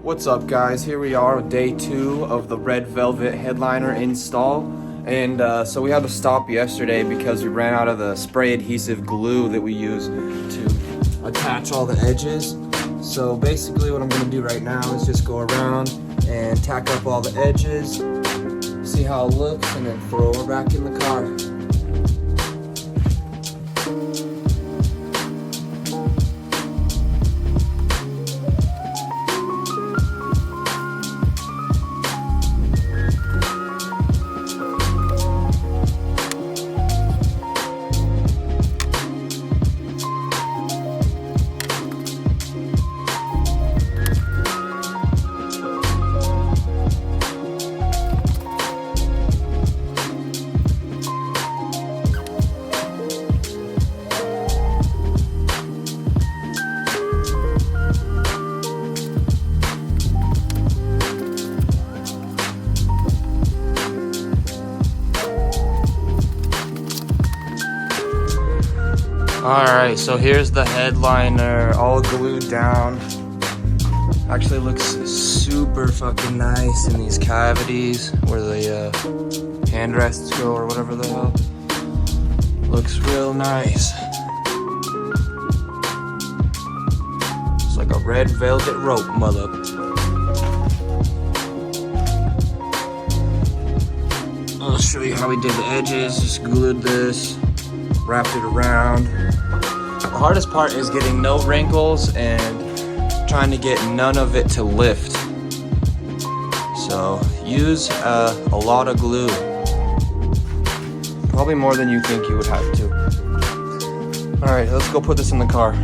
What's up, guys? Here we are with day 2 of the red velvet headliner install. And so we had to stop yesterday because we ran out of the spray adhesive glue that we use to attach all the edges. So basically what I'm going to do right now is just go around and tack up all the edges, see how it looks, and then throw her back in the car. Alright, so here's the headliner all glued down. Actually looks super fucking nice in these cavities where the handrests go or whatever the hell. Looks real nice. It's like a red velvet rope, mother. I'll show you how we did the edges. Just glued this, wrapped it around. The hardest part is getting no wrinkles and trying to get none of it to lift. So use a lot of glue. Probably more than you think you would have to. Alright, let's go put this in the car.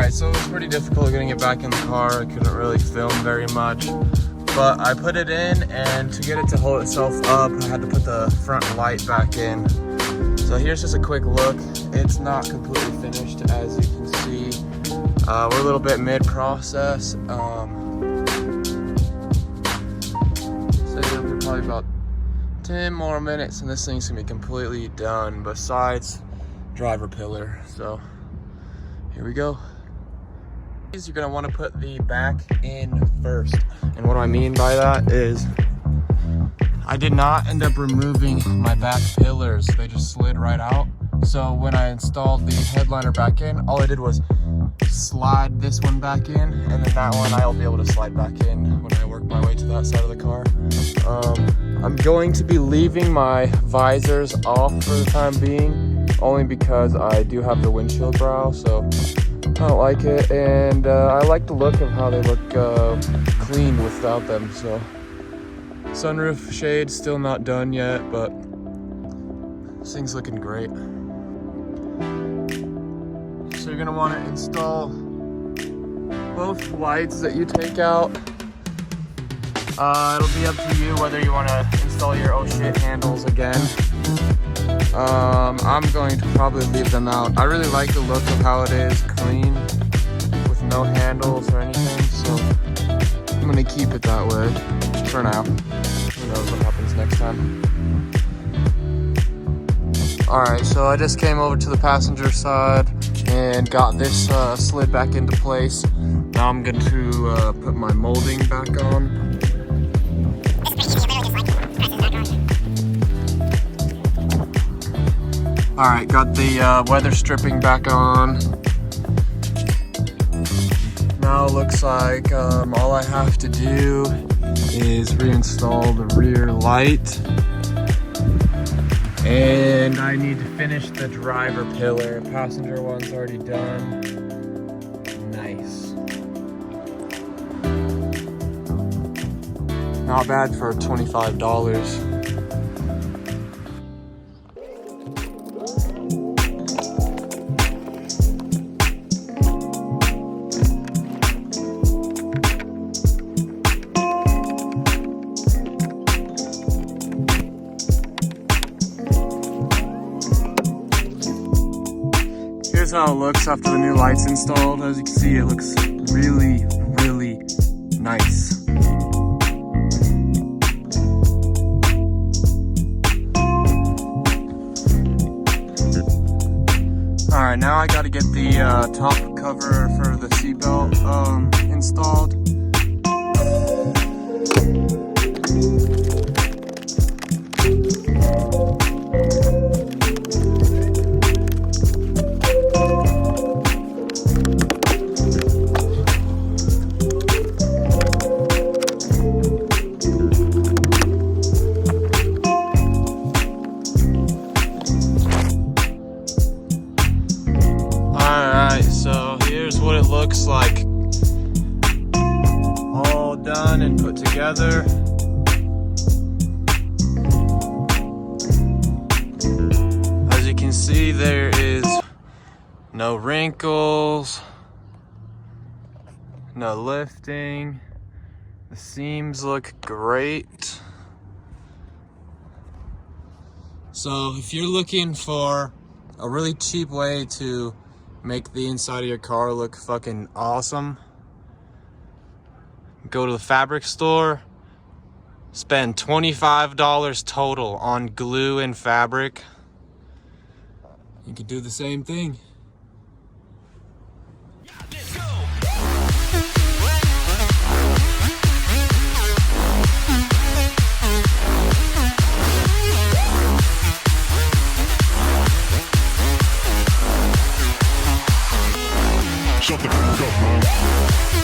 So it was pretty difficult getting it back in the car. I couldn't really film very much, but I put it in, and to get it to hold itself up, I had to put the front light back in. So here's just a quick look. It's not completely finished, as you can see. We're a little bit mid-process. So it'll be probably about 10 more minutes, and this thing's gonna be completely done, besides driver pillar. So here we go. You're gonna want to put the back in first, and what do I mean by that is I did not end up removing my back pillars. They just slid right out. So when I installed the headliner back in, all I did was slide this one back in, and then that one I'll be able to slide back in when I work my way to that side of the car. I'm going to be leaving my visors off for the time being, only because I do have the windshield brow, so I don't like it, and I like the look of how they look clean without them. So sunroof shade still not done yet, but this thing's looking great. So you're gonna want to install both lights that you take out. It'll be up to you whether you want to install your oh shit handles again. I'm going to probably leave them out. I really like the look of how it is clean with no handles or anything, so I'm going to keep it that way for now. Who knows what happens next time. Alright, so I just came over to the passenger side and got this slid back into place. Now I'm going to put my molding back on. Alright, got the weather stripping back on. Now it looks like all I have to do is reinstall the rear light. And I need to finish the driver pillar. Passenger one's already done. Nice. Not bad for $25. Here's how it looks after the new lights installed. As you can see, it looks really, really Nice. Alright, now I gotta get the top cover for the seatbelt installed. So here's what it looks like, all done and put together. As you can see, there is no wrinkles, no lifting. The seams look great. So if you're looking for a really cheap way to make the inside of your car look fucking awesome, go to the fabric store, spend $25 total on glue and fabric. You could do the same thing. Shut the fuck up, man.